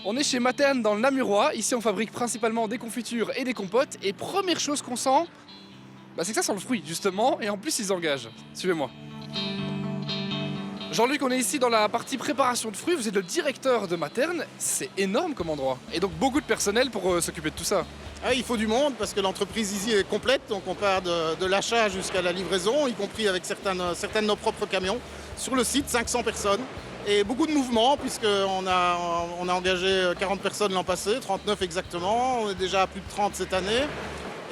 On est chez Materne dans le Namurois. Ici, on fabrique principalement des confitures et des compotes. Et première chose qu'on sent, c'est que ça sent le fruit, justement. Et en plus, ils engagent. Suivez-moi. Jean-Luc, on est ici dans la partie préparation de fruits. Vous êtes le directeur de Materne. C'est énorme comme endroit. Et donc, beaucoup de personnel pour s'occuper de tout ça. Ah, il faut du monde parce que l'entreprise ici est complète. Donc, on part de l'achat jusqu'à la livraison, y compris avec certains de nos propres camions. Sur le site, 500 personnes. Et beaucoup de mouvements, puisqu'on a engagé 40 personnes l'an passé, 39 exactement. On est déjà à plus de 30 cette année.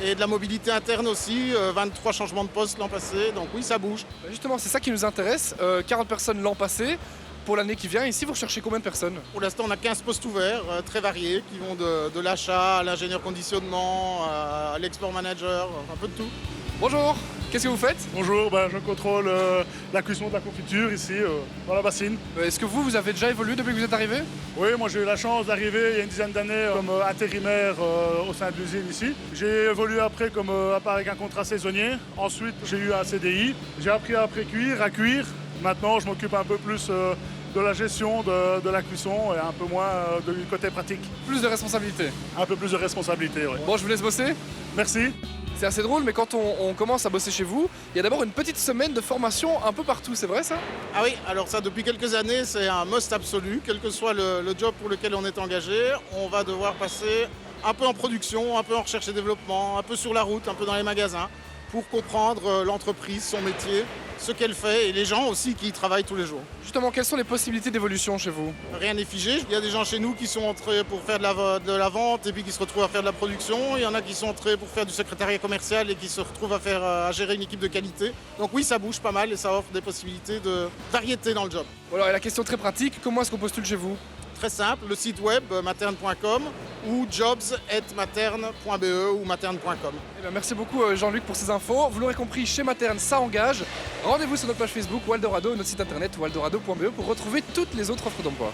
Et de la mobilité interne aussi, 23 changements de poste l'an passé. Donc oui, ça bouge. Justement, c'est ça qui nous intéresse. 40 personnes l'an passé. Pour l'année qui vient, ici, vous recherchez combien de personnes? Pour l'instant, on a 15 postes ouverts, très variés, qui vont de l'achat à l'ingénieur conditionnement, à l'export manager, un peu de tout. Bonjour, qu'est-ce que vous faites? Bonjour, je contrôle la cuisson de la confiture ici, dans la bassine. Est-ce que vous avez déjà évolué depuis que vous êtes arrivé? Oui, moi j'ai eu la chance d'arriver il y a une dizaine d'années comme intérimaire au sein de l'usine ici. J'ai évolué après comme avec un contrat saisonnier. Ensuite, j'ai eu un CDI. J'ai appris à pré-cuire, à cuire. Maintenant, je m'occupe un peu plus de la gestion de la cuisson et un peu moins du côté pratique. Plus de responsabilités. Un peu plus de responsabilité, oui. Bon, je vous laisse bosser. Merci. C'est assez drôle, mais quand on commence à bosser chez vous, il y a d'abord une petite semaine de formation un peu partout, c'est vrai ça? Ah oui, alors ça depuis quelques années, c'est un must absolu. Quel que soit le job pour lequel on est engagé, on va devoir passer un peu en production, un peu en recherche et développement, un peu sur la route, un peu dans les magasins, pour comprendre l'entreprise, son métier, ce qu'elle fait et les gens aussi qui y travaillent tous les jours. Justement, quelles sont les possibilités d'évolution chez vous? Rien n'est figé. Il y a des gens chez nous qui sont entrés pour faire de la vente et puis qui se retrouvent à faire de la production. Il y en a qui sont entrés pour faire du secrétariat commercial et qui se retrouvent à gérer une équipe de qualité. Donc oui, ça bouge pas mal et ça offre des possibilités de variété dans le job. Alors, et la question très pratique, comment est-ce qu'on postule chez vous? Très simple, le site web materne.com ou jobs@materne.be ou materne.com. Merci beaucoup Jean-Luc pour ces infos. Vous l'aurez compris, chez Materne, ça engage. Rendez-vous sur notre page Facebook Waldorado, notre site internet waldorado.be pour retrouver toutes les autres offres d'emploi.